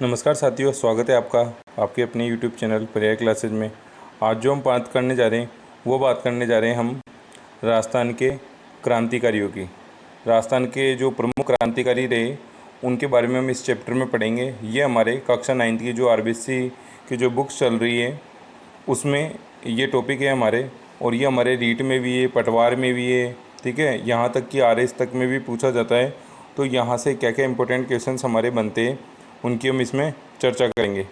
नमस्कार साथियों, स्वागत है आपका आपके अपने YouTube चैनल पर्याय क्लासेज में। आज जो हम बात करने जा रहे हैं वो बात करने जा रहे हैं हम राजस्थान के क्रांतिकारियों की। राजस्थान के जो प्रमुख क्रांतिकारी रहे उनके बारे में हम इस चैप्टर में पढ़ेंगे। ये हमारे कक्षा 9 की जो RBC की जो बुक्स चल रही है उसमें ये टॉपिक है हमारे, और ये हमारे रीट में भी है, पटवार में भी है, ठीक है। यहाँ तक कि RS तक में भी पूछा जाता है। तो यहाँ से क्या क्या इंपॉर्टेंट क्वेश्चंस हमारे बनते हैं उनकी हम इसमें चर्चा करेंगे।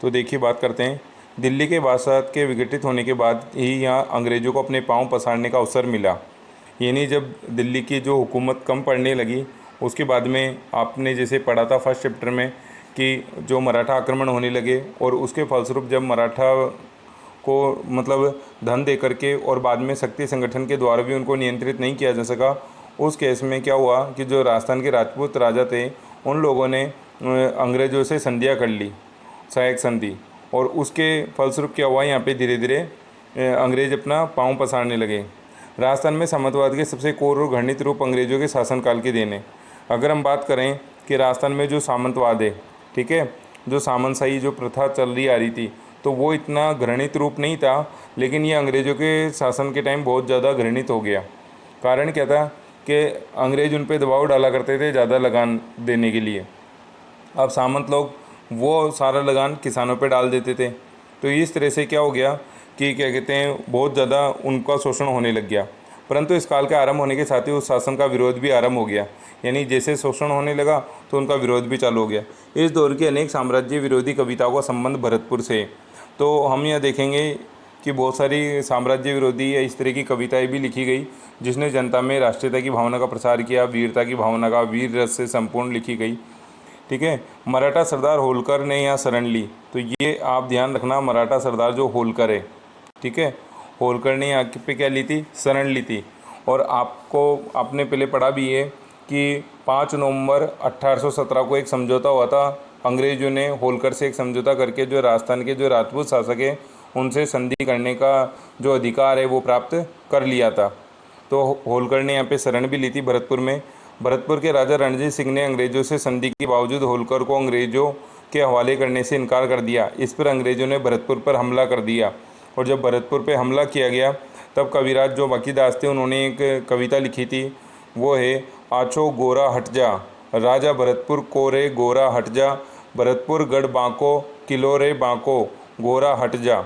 तो देखिए, बात करते हैं। दिल्ली के बादशाह के विघटित होने के बाद ही यहाँ अंग्रेज़ों को अपने पांव पसारने का अवसर मिला। यानी जब दिल्ली की जो हुकूमत कम पड़ने लगी उसके बाद में आपने जैसे पढ़ा था फर्स्ट चैप्टर में कि जो मराठा आक्रमण होने लगे, और उसके फलस्वरूप जब मराठा को मतलब धन दे करके और बाद में शक्ति संगठन के द्वारा भी उनको नियंत्रित नहीं किया जा सका, उस केस में क्या हुआ कि जो राजस्थान के राजपूत राजा थे उन लोगों ने अंग्रेज़ों से संधियाँ कर ली, सहायक संधि, और उसके फलस्वरूप क्या हुआ, यहाँ पे धीरे धीरे अंग्रेज़ अपना पांव पसारने लगे। राजस्थान में सामंतवाद के सबसे कोर और घृणित रूप अंग्रेज़ों के शासनकाल के देन है। अगर हम बात करें कि राजस्थान में जो सामंतवाद है, ठीक है, जो सामंतशाही जो प्रथा चल रही आ रही थी, तो वो इतना घृणित रूप नहीं था, लेकिन ये अंग्रेज़ों के शासन के टाइम बहुत ज़्यादा घृणित हो गया। कारण क्या था कि अंग्रेज़ उन पर दबाव डाला करते थे ज़्यादा लगान देने के लिए। अब सामंत लोग वो सारा लगान किसानों पे डाल देते थे। तो इस तरह से क्या हो गया कि क्या कहते हैं, बहुत ज़्यादा उनका शोषण होने लग गया। परंतु इस काल के आरंभ होने के साथ ही उस शासन का विरोध भी आरंभ हो गया। यानी जैसे शोषण होने लगा तो उनका विरोध भी चालू हो गया। इस दौर की अनेक साम्राज्य विरोधी कविताओं का संबंध भरतपुर से। तो हम यह देखेंगे कि बहुत सारी साम्राज्य विरोधी या इस तरह की कविताएँ भी लिखी गई जिसने जनता में राष्ट्रीयता की भावना का प्रसार किया, वीरता की भावना का, वीर रस से संपूर्ण लिखी गई, ठीक है। मराठा सरदार होलकर ने यहाँ शरण ली। तो ये आप ध्यान रखना, मराठा सरदार जो होलकर है, ठीक है, होलकर ने यहाँ पे क्या ली थी, शरण ली थी। और आपने पहले पढ़ा भी है कि 5 नवंबर 1817 को एक समझौता हुआ था। अंग्रेज़ों ने होलकर से एक समझौता करके जो राजस्थान के जो राजपूत शासक है उनसे संधि करने का जो अधिकार है वो प्राप्त कर लिया था। तो होलकर ने यहाँ पे शरण भी ली थी भरतपुर में। भरतपुर के राजा रणजीत सिंह ने अंग्रेज़ों से संधि के बावजूद होलकर को अंग्रेज़ों के हवाले करने से इनकार कर दिया। इस पर अंग्रेज़ों ने भरतपुर पर हमला कर दिया, और जब भरतपुर पर हमला किया गया तब कविराज जो बाकीदास थे उन्होंने एक कविता लिखी थी, वो है आछो गोरा हट जा, राजा भरतपुर को रे गोरा हट जा, भरतपुर गढ़ बांको किलो रे बांको, गोरा हट जा।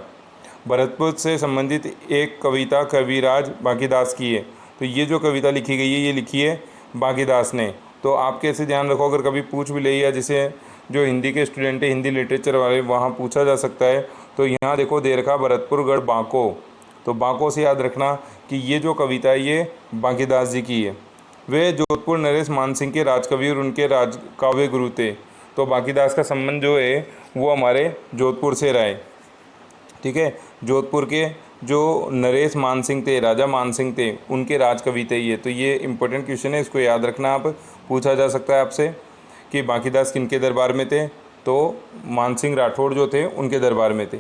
भरतपुर से संबंधित एक कविता कविराज बाकीदास की है। तो ये जो कविता लिखी गई है ये लिखी है बाकीदास ने। तो आप कैसे ध्यान रखो, अगर कभी पूछ भी ले, या जैसे जो हिंदी के स्टूडेंट है, हिंदी लिटरेचर वाले, वहाँ पूछा जा सकता है। तो यहाँ देखो दे रखा भरतपुर गढ़ बांको, तो बांको से याद रखना कि ये जो कविता है ये बाकीदास जी की है। वे जोधपुर नरेश मानसिंह के राजकवि और उनके राज काव्य गुरु थे। तो बाकीदास का संबंध जो है वो हमारे जोधपुर से रहा है, ठीक है। जोधपुर के जो नरेश मानसिंह थे, राजा मानसिंह थे, उनके राजकवि थे ये। तो ये इंपॉर्टेंट क्वेश्चन है, इसको याद रखना। आप पूछा जा सकता है आपसे कि बाकीदास किनके दरबार में थे, तो मानसिंह राठौड़ जो थे उनके दरबार में थे।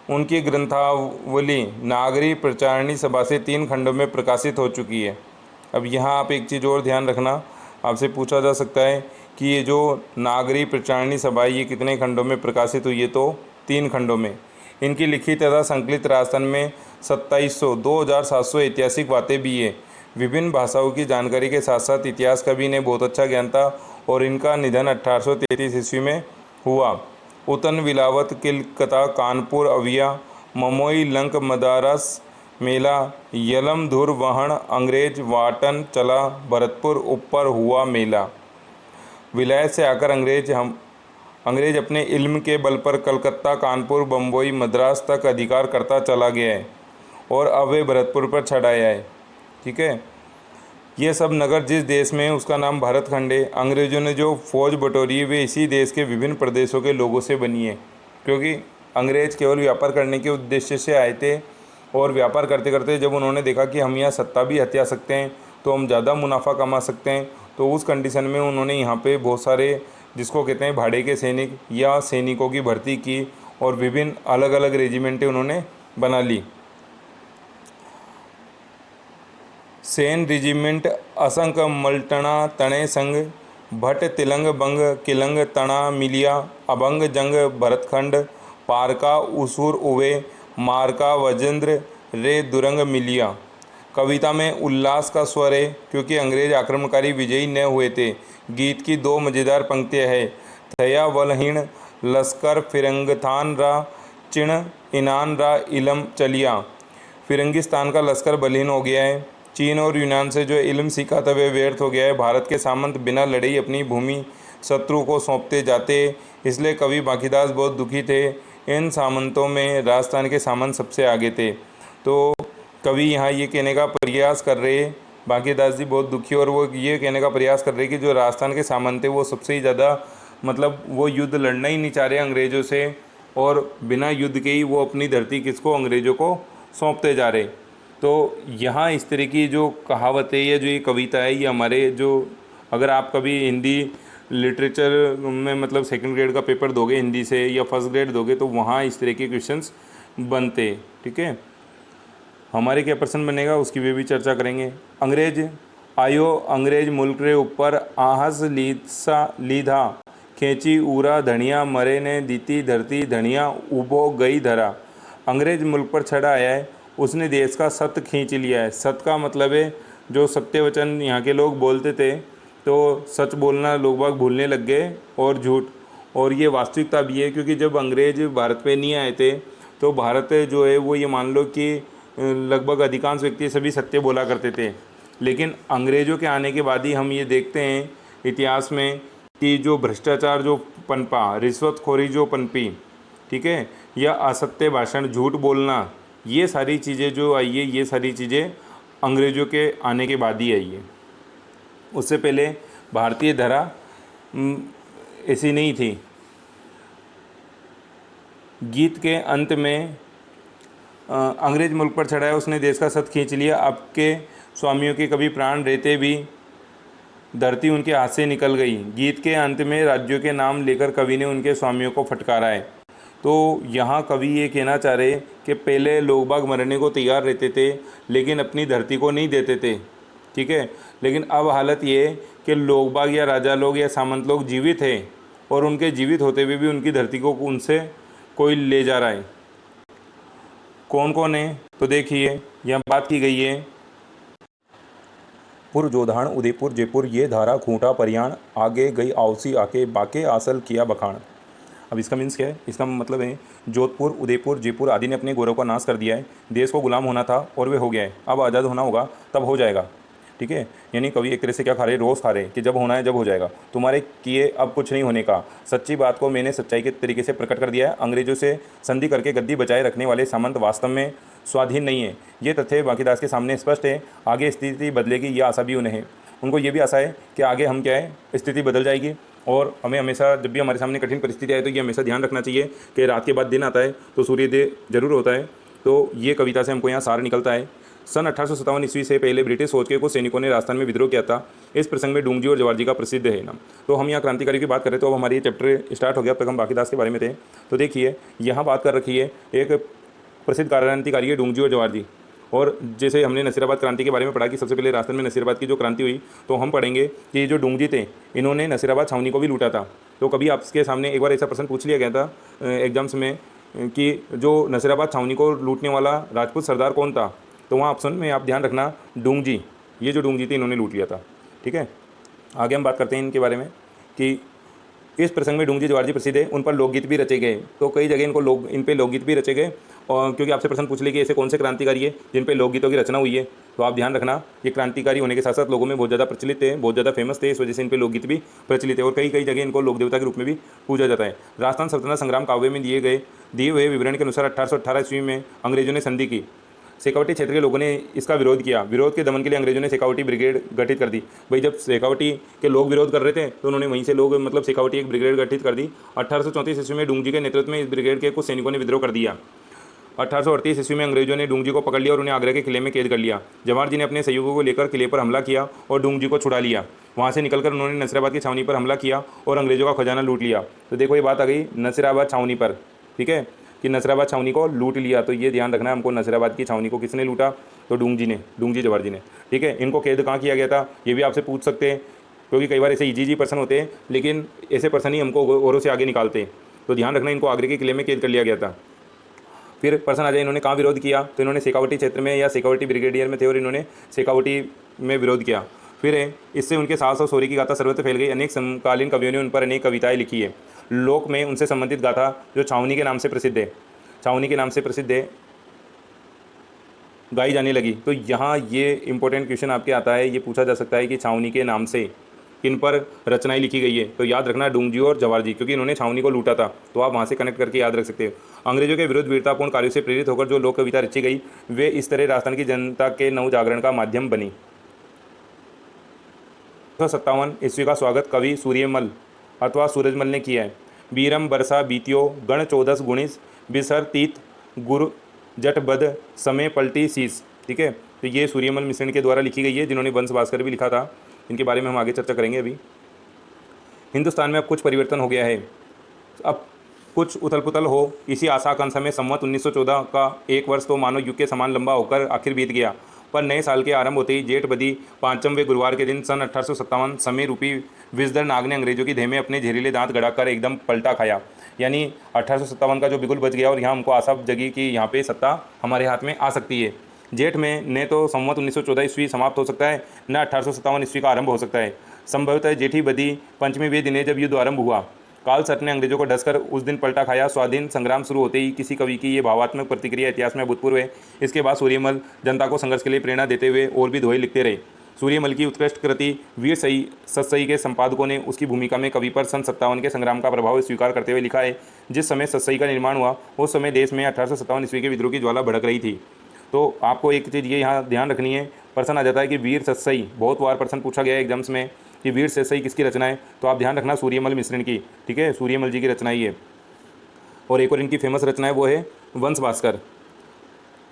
उनकी ग्रंथावली नागरी प्रचारणी सभा से 3 खंडों में प्रकाशित हो चुकी है। अब यहाँ आप एक चीज़ और ध्यान रखना, आपसे पूछा जा सकता है कि ये जो नागरी प्रचारणी सभा ये कितने खंडों में प्रकाशित हुई है, तो 3 खंडों में। इनकी लिखित तथा संकलित राजस्थान में 2700 ऐतिहासिक बातें भी है। विभिन्न भाषाओं की जानकारी के साथ साथ इतिहास का भी इन्हें बहुत अच्छा ज्ञान था, और इनका निधन 1833 ईस्वी में हुआ। उतन विलावत किलकता कानपुर अविया ममोई लंक मदारस मेला यलम धुर वहन अंग्रेज वाटन चला भरतपुर ऊपर हुआ मेला। विलायत से आकर अंग्रेज अपने इल्म के बल पर कलकत्ता कानपुर बम्बई मद्रास तक अधिकार करता चला गया है, और अब वे भरतपुर पर छड़ आया है, ठीक है। ये सब नगर जिस देश में है उसका नाम भारत खंड है। अंग्रेज़ों ने जो फौज बटोरी है वे इसी देश के विभिन्न प्रदेशों के लोगों से बनी है, क्योंकि अंग्रेज़ केवल व्यापार करने के उद्देश्य से आए थे, और व्यापार करते करते जब उन्होंने देखा कि हम यहाँ सत्ता भी हथिया सकते हैं तो हम ज़्यादा मुनाफा कमा सकते हैं, तो उस कंडीशन में उन्होंने यहाँ पे बहुत सारे जिसको कहते हैं भाड़े के सैनिक या सैनिकों की भर्ती की, और विभिन्न अलग अलग रेजिमेंटें उन्होंने बना ली। सैन रेजिमेंट असंख्य मल्टना तणे संग भट्ट तिलंग बंग किलंग तना मिलिया अभंग जंग भरतखंड पारका उसूर उवे मारका वजेंद्र रे दुरंग मिलिया। कविता में उल्लास का स्वर है क्योंकि अंग्रेज आक्रमणकारी विजयी न हुए थे। गीत की दो मज़ेदार पंक्तियाँ हैं। थया वलहीण लश्कर फिरंगथान रा चिण इनान रा इलम चलिया। फिरंगिस्तान का लश्कर बलहीन हो गया है। चीन और यूनान से जो इल्म सीखा था वह व्यर्थ हो गया है। भारत के सामंत बिना लड़े ही अपनी भूमि शत्रु को सौंपते जाते, इसलिए कवि बांकीदास बहुत दुखी थे। इन सामंतों में राजस्थान के सामंत सबसे आगे थे। तो कवि यहाँ ये कहने का प्रयास कर रहे, बांकीदास जी बहुत दुखी, और वो ये कहने का प्रयास कर रहे कि जो राजस्थान के सामंत थे वो सबसे ही ज़्यादा मतलब वो युद्ध लड़ना ही नहीं चाह रहे अंग्रेज़ों से, और बिना युद्ध के ही वो अपनी धरती किसको, अंग्रेज़ों को सौंपते जा रहे। तो यहाँ इस तरह की जो कहावत है या जो ये कविता है, ये हमारे जो, अगर आप कभी हिंदी लिटरेचर में मतलब सेकंड ग्रेड का पेपर दोगे हिंदी से या फर्स्ट ग्रेड दोगे तो वहाँ इस तरह के क्वेश्चंस बनते। ठीक है, हमारे क्या प्रश्न बनेगा उसकी भी चर्चा करेंगे। अंग्रेज आयो अंग्रेज मुल्क रे ऊपर आहस लीधा खेची उरा धनिया मरे ने दीती धरती धनिया उबो गई धरा। अंग्रेज मुल्क पर चढ़ा आया है, उसने देश का सत खींच लिया है। सत का मतलब है जो सत्य वचन यहाँ के लोग बोलते थे, तो सच बोलना लोग बाग भूलने लग गए और झूठ, और ये वास्तविकता भी है क्योंकि जब अंग्रेज भारत पे नहीं आए थे तो भारत जो है वो ये मान लो कि लगभग अधिकांश व्यक्ति सभी सत्य बोला करते थे। लेकिन अंग्रेज़ों के आने के बाद ही हम ये देखते हैं इतिहास में कि जो भ्रष्टाचार जो पनपा, रिश्वतखोरी जो पनपी, ठीक है, या असत्य भाषण, झूठ बोलना, ये सारी चीज़ें जो आई है, ये सारी चीज़ें अंग्रेज़ों के आने के बाद ही आई है। उससे पहले भारतीय धरा ऐसी नहीं थी। गीत के अंत में अंग्रेज मुल्क पर चढ़ा है, उसने देश का सत खींच लिया, आपके स्वामियों के कभी प्राण रहते भी धरती उनके हाथ से निकल गई। गीत के अंत में राज्यों के नाम लेकर कवि ने उनके स्वामियों को फटकारा है। तो यहाँ कवि ये कहना चाह रहे कि पहले लोग बाग मरने को तैयार रहते थे लेकिन अपनी धरती को नहीं देते थे। ठीक है, लेकिन अब हालत ये है कि लोग बाग या राजा लोग या सामंत लोग जीवित हैं और उनके जीवित होते हुए भी उनकी धरती को उनसे कोई ले जा रहा है। कौन कौन है तो देखिए, यहाँ बात की गई है। पुरजोधान उदयपुर जयपुर ये धारा खूंटा परियाण आगे गई आवसी आके बाके आसल किया बखान। अब इसका मीन्स क्या है? इसका मतलब है जोधपुर उदयपुर जयपुर आदि ने अपने गौरव का नाश कर दिया है। देश को गुलाम होना था और वे हो गया है, अब आज़ाद होना होगा तब हो जाएगा। ठीक है, यानी कवि एक तरह से क्या खा रहे, रोज़ खा रहे कि जब होना है जब हो जाएगा, तुम्हारे किए अब कुछ नहीं होने का। सच्ची बात को मैंने सच्चाई के तरीके से प्रकट कर दिया है। अंग्रेजों से संधि करके गद्दी बचाए रखने वाले सामंत वास्तव में स्वाधीन नहीं है। ये तथ्य बांकीदास के सामने स्पष्ट है। आगे स्थिति बदलेगी ये आशा भी उन्हें है। उनको ये भी आशा है कि आगे हम क्या है, स्थिति बदल जाएगी। और हमें हमेशा जब भी हमारे सामने कठिन परिस्थिति आए तो ये हमेशा ध्यान रखना चाहिए कि रात के बाद दिन आता है तो सूर्योदय जरूर होता है। तो ये कविता से हमको यहाँ सार निकलता है। सन 1857 ईस्वी से पहले ब्रिटिश फौज के कुछ सैनिकों ने राजस्थान में विद्रोह किया था। इस प्रसंग में डूंगजी और जवाहर जी का प्रसिद्ध है नाम। तो हम यहाँ क्रांतिकारी की बात करें तो अब हमारी ये चैप्टर स्टार्ट हो गया। अब तक हम बांकीदास के बारे में थे। तो देखिए यहाँ बात कर रखी है, एक प्रसिद्ध क्रांतिकारी है डूंगजी और जवाहर जी। और जैसे हमने नसीराबाद क्रांति के बारे में पढ़ा कि सबसे पहले राजस्थान में नसीराबाद की जो क्रांति हुई, तो हम पढ़ेंगे कि जो डूंगजी थे इन्होंने नसीराबाद छावनी को भी लूटा था। तो कभी आपके सामने एक बार ऐसा प्रश्न पूछ लिया गया था एग्जाम्स में कि जो नसीराबाद छावनी को लूटने वाला राजपूत सरदार कौन था, तो वहाँ ऑप्शन में आप ध्यान रखना डूंगजी, ये जो डूंगजी थे इन्होंने लूट लिया था। ठीक है, आगे हम बात करते हैं इनके बारे में कि इस प्रसंग में डूंगजी जवाहर जी प्रसिद्ध है, उन पर लोकगीत भी रचे गए। तो कई जगह इन पे लोकगीत भी रचे गए। और क्योंकि आपसे प्रश्न पूछ ले कि ऐसे कौन से क्रांतिकारी है जिन पे लोकगीतों की रचना हुई है, तो आप ध्यान रखना ये क्रांतिकारी होने के साथ साथ लोगों में बहुत ज़्यादा प्रचलित है, बहुत ज़्यादा फेमस थे, इस वजह से इन पे लोकगीत भी प्रचलित है। और कई जगह इनको लोक देवता के रूप में भी पूजा जाता है। राजस्थान सल्तनत संग्राम काव्य में दिए हुए विवरण के अनुसार 1818 ईस्वी में अंग्रेजों ने संधि की। शेखावटी क्षेत्र के लोगों ने इसका विरोध किया। विरोध के दमन के लिए अंग्रेजों ने शेखावटी ब्रिगेड गठित कर दी। भाई जब शेखावटी के लोग विरोध कर रहे थे तो उन्होंने वहीं से लोग मतलब शेखावटी एक ब्रिगेड गठित कर दी। 1834 ईस्वी में डूंगजी के नेतृत्व में इस ब्रिगेड के कुछ सैनिकों ने विद्रोह कर दिया। 1838 ईस्वी में अंग्रेजों ने डूंगजी को पकड़ लिया और उन्हें आगरा के किले में कैद कर लिया। जवाहर जी ने अपने सहयोगियों को लेकर किले पर हमला किया और डूंगजी को छुड़ा लिया। वहाँ से निकलकर उन्होंने नसीराबाद की छावनी पर हमला किया और अंग्रेजों का खजाना लूट लिया। तो देखो ये बात आ गई नसीराबाद छावनी पर, ठीक है, कि नसीराबाद छावनी को लूट लिया। तो ये ध्यान रखना है हमको, नसीराबाद की छावनी को किसने लूटा, तो डूंगजी जवाहर जी ने। ठीक है, इनको कैद कहाँ किया गया था ये भी आपसे पूछ सकते हैं। क्योंकि कई बार ऐसे इजी पर्सन होते हैं, लेकिन ऐसे पर्सन ही हमको औरों से आगे निकालते हैं। तो ध्यान रखना, इनको आगरे के किले में कैद कर लिया गया था। फिर पर्सन आ जाए, इन्होंने कहाँ विरोध किया, तो इन्होंने शेखावटी क्षेत्र में या शेखावटी ब्रिगेडियर में थे और इन्होंने शेखावटी में विरोध किया। फिर इससे उनके साहस और शौर्य की गाथा सर्वत्र फैल गई। अनेक समकालीन कवियों ने उन पर अनेक कविताएं लिखी है। लोक में उनसे संबंधित गाथा जो छावनी के नाम से प्रसिद्ध है, छावनी के नाम से प्रसिद्ध है, गाई जाने लगी। तो यहाँ ये इंपॉर्टेंट क्वेश्चन आपके आता है, ये पूछा जा सकता है कि छावनी के नाम से किन पर रचनाएं लिखी गई है। तो याद रखना डूंगजी और जवारजी, क्योंकि इन्होंने छावनी को लूटा था, तो आप वहाँ से कनेक्ट करके याद रख सकते हो। अंग्रेजों के विरुद्ध वीरतापूर्ण कार्यों से प्रेरित होकर जो लोक कविता रची गई, वे इस तरह राजस्थान की जनता के नव जागरण का माध्यम बनी। 1957 ईस्वी का स्वागत कवि सूर्यमल अथवा सूरजमल ने किया है। बीरम बरसा बीतियो गण 14 गुणिस बिसर तीत गुरु जटबद समय पलटी शीस। ठीक है, तो ये सूर्यमल मिश्रण के द्वारा लिखी गई है, जिन्होंने वंश भास्कर भी लिखा था। इनके बारे में हम आगे चर्चा करेंगे। अभी हिंदुस्तान में अब कुछ परिवर्तन हो गया है, अब कुछ उथल पुथल हो, इसी आशा आकांक्षा में संवत 1914 का एक वर्ष तो मानव युग के समान लंबा होकर आखिर बीत गया। पर नए साल के आरंभ होते ही जेठ बदी 5वें गुरुवार के दिन सन 1857 समय रूपी विषधर नाग ने अंग्रेजों की देह में अपने जहरीले दांत गड़ाकर एकदम पलटा खाया। यानी 1857 का जो बिगुल बच गया और यहाँ हमको आशा जगी कि यहाँ पे सत्ता हमारे हाथ में आ सकती है। जेठ में न तो संवत 1914 ईस्वी समाप्त हो सकता है, न 1857 ईस्वी का आरंभ हो सकता है। संभवतः जेठी बदी पंचमी वे दिन जब युद्ध आरंभ हुआ, काल सट ने अंग्रेजों को ढसकर उस दिन पलटा खाया। स्वाधीन संग्राम शुरू होते ही किसी कवि की ये भावात्मक प्रतिक्रिया इतिहास में अभूतपूर्व है। इसके बाद सूर्यमल जनता को संघर्ष के लिए प्रेरणा देते हुए और भी दोहे लिखते रहे। सूर्यमल की उत्कृष्ट कृति वीर सतसई के संपादकों ने उसकी भूमिका में कवि पर सन 57 के संग्राम का प्रभाव स्वीकार करते हुए लिखा है। जिस समय सतसई का निर्माण हुआ, उस समय देश में 1857 ईस्वी के विद्रोह की ज्वाला भड़क रही थी। तो आपको एक चीज़ ये यहाँ ध्यान रखनी है, प्रश्न आ जाता है कि वीर सतसई, बहुत बार प्रश्न पूछा गया है एग्जाम्स में कि वीर सतसई किसकी रचना है, तो आप ध्यान रखना सूर्यमल मिश्रण की। ठीक है, सूर्यमल जी की रचना ही है। और एक और इनकी फेमस रचना है, वो है वंश भास्कर।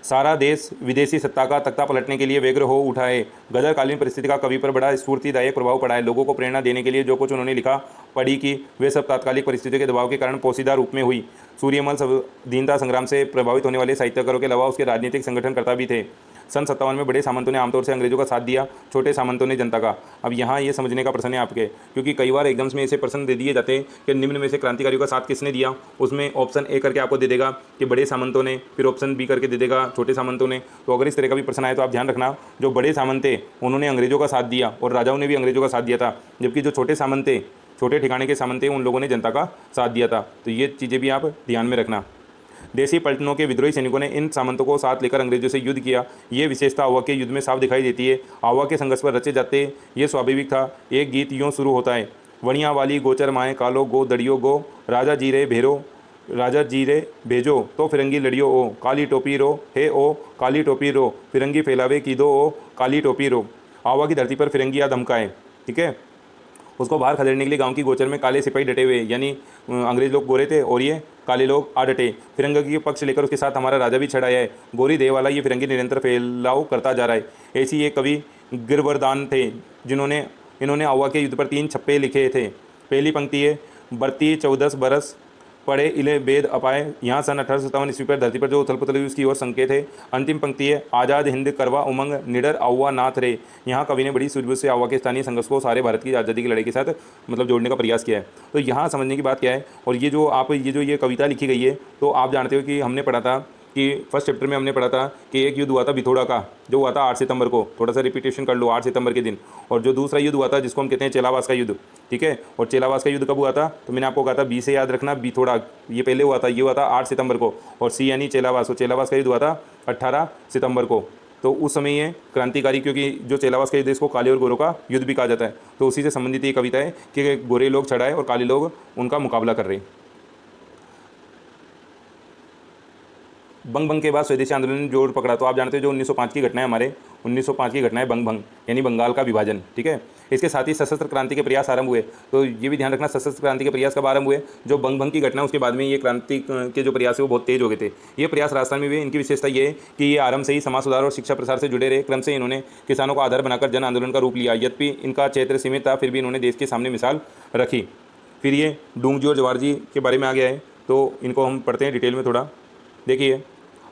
सारा देश विदेशी सत्ता का तख्ता पलटने के लिए व्यग्र हो उठा है। गदरकालीन परिस्थिति का कवि पर बड़ा स्फूर्तिदायक प्रभाव पड़ा है। लोगों को प्रेरणा देने के लिए जो कुछ उन्होंने लिखा पढ़ी की, वे सब तात्कालिक परिस्थितियों के दबाव के कारण पोशीदा रूप में हुई। सूर्यमल स्वाधीनता संग्राम से प्रभावित होने वाले साहित्यकारों के अलावा उसके राजनीतिक संगठनकर्ता भी थे। सन 57 में बड़े सामंतों ने आमतौर से अंग्रेजों का साथ दिया, छोटे सामंतों ने जनता का। अब यहाँ ये समझने का प्रश्न है आपके, क्योंकि कई बार एग्जाम्स में ऐसे प्रश्न दे दिए जाते हैं कि निम्न में से क्रांतिकारियों का साथ किसने दिया। उसमें ऑप्शन ए करके आपको दे देगा कि बड़े सामंतों ने, फिर ऑप्शन बी करके दे देगा छोटे सामंतों ने। तो अगर इस तरह का भी प्रश्न आए तो आप ध्यान रखना, जो बड़े सामंत थे उन्होंने अंग्रेजों का साथ दिया और राजाओं ने भी अंग्रेजों का साथ दिया था, जबकि जो छोटे सामंत थे, छोटे ठिकाने के सामंत थे, उन लोगों ने जनता का साथ दिया था। तो ये चीज़ें भी आप ध्यान में रखना। देसी पलटनों के विद्रोही सैनिकों ने इन सामंतों को साथ लेकर अंग्रेजों से युद्ध किया। ये विशेषता आवा के युद्ध में साफ दिखाई देती है। आवा के संघर्ष पर रचे जाते ये स्वाभाविक था। एक गीत यूँ शुरू होता है, वणिया वाली गोचर माए कालो गो दड़ियो गो, राजा जी रे भेरो राजा जी रे भेजो तो फिरंगी लड़ियो ओ, काली टोपी रो हे ओ काली टोपी रो, फिरंगी फैलावे की दो ओ काली टोपी रो। आवा की धरती पर फिरंगी या धमकाए, ठीक है, उसको बाहर खदेड़ने के लिए गांव की गोचर में काले सिपाही डटे हुए, यानी अंग्रेज लोग गोरे थे और ये काले लोग आ डटे। फिरंगी के पक्ष लेकर उसके साथ हमारा राजा भी छड़ाया है। गोरी देह वाला ये फिरंगी निरंतर फैलाव करता जा रहा है। ऐसी ये कवि गिरवरदान थे जिन्होंने इन्होंने आवा के युद्ध पर 3 छप्पे लिखे थे। पहली पंक्ति है, बरती 14 बरस पढ़े इले वेद अपाए। यहाँ सन 1857 ईस्वी पर धरती पर जो उथल पुथल हुई उसकी ओर संकेत है। अंतिम पंक्ति है, आज़ाद हिंद करवा उमंग निडर आवा नाथ रे। यहाँ कवि ने बड़ी सूझबूझ से आवा के स्थानीय संघर्ष को सारे भारत की आज़ादी की लड़ाई के साथ मतलब जोड़ने का प्रयास किया है। तो यहाँ समझने की बात क्या है, और ये कविता लिखी गई है, तो आप जानते हो कि हमने पढ़ा था कि फर्स्ट चैप्टर में हमने पढ़ा था कि एक युद्ध हुआ था बिथोड़ा का, जो हुआ था 8 सितंबर को। थोड़ा सा रिपीटेशन कर लो, 8 सितंबर के दिन। और जो दूसरा युद्ध हुआ था जिसको हम कहते हैं चेलावास का युद्ध, ठीक है। और चेलावास का युद्ध कब हुआ था, तो मैंने आपको कहा था बी से याद रखना, बिथोड़ा ये पहले हुआ था, ये हुआ था 8 सितंबर को। और सी यानी चेलावास, और चेलावास का युद्ध हुआ था 18 सितंबर को। तो उस समय ये क्रांतिकारी, क्योंकि जो चेलावास का युद्ध इसको काले और गोरों का युद्ध भी कहा जाता है, तो उसी से संबंधित ये कविता है कि गोरे लोग चढ़ाए और काले लोग उनका मुकाबला कर रहे। बंग भंग के बाद स्वदेशी आंदोलन ने जोर पकड़ा। तो आप जानते हो जो 1905 की घटना है, हमारे 1905 की घटना है बंग भंग, यानी बंगाल का विभाजन, ठीक है। इसके साथ ही सशस्त्र क्रांति के प्रयास आरंभ हुए। तो ये भी ध्यान रखना, सशस्त्र क्रांति के प्रयास कब आरंभ हुए, जो बंग भंग की घटना उसके बाद में ये क्रांति के जो प्रयास है वो बहुत तेज हो गए थे। ये प्रयास राजस्थान में भी, इनकी विशेषता ये है कि ये आरंभ से ही समाज सुधार और शिक्षा प्रसार से जुड़े रहे। क्रम से इन्होंने किसानों को आधार बनाकर जन आंदोलन का रूप लिया। यद्यपि इनका क्षेत्र सीमित था, फिर भी इन्होंने देश के सामने मिसाल रखी। फिर ये डूंगजी और जवार जी के बारे में आ गया है, तो इनको हम पढ़ते हैं डिटेल में थोड़ा। देखिए,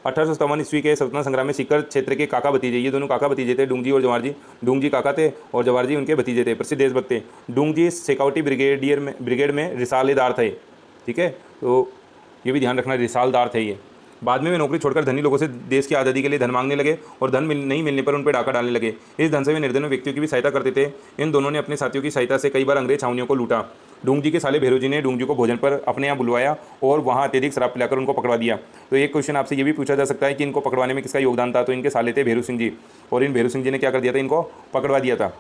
1857 ईस्वी के स्वतंत्रता संग्राम में सीकर क्षेत्र के काका भतीजे, ये दोनों काका भतीजे थे, डूंगजी और जवाहर जी। डूंगजी काका थे और जवाहर जी उनके भतीजे थे, प्रसिद्ध देशभक्त थे। डूंगजी शेखावटी ब्रिगेड में रिसालेदार थे, ठीक है, तो ये भी ध्यान रखना, रिसालदार थे ये। बाद में वे नौकरी छोड़कर धनी लोगों से देश की आज़ादी के लिए धन मांगने लगे और धन नहीं मिलने पर उन पर डाका डालने लगे। इस धन से वे निर्धन व्यक्तियों की भी सहायता करते थे। इन दोनों ने अपने साथियों की सहायता से कई बार अंग्रेज छावनियों को लूटा। डूंगजी के साले भैरू जी ने डूंगजी को भोजन पर अपने यहाँ बुलवाया और वहाँ अत्यधिक शराब पिलाकर उनको पकड़वा दिया। तो एक क्वेश्चन आपसे ये भी पूछा जा सकता है कि इनको पकड़वाने में किसका योगदान था, तो इनके साले थे भैरू सिंह जी, और इन भैरू सिंह जी ने क्या कर दिया था, इनको पकड़वा दिया था।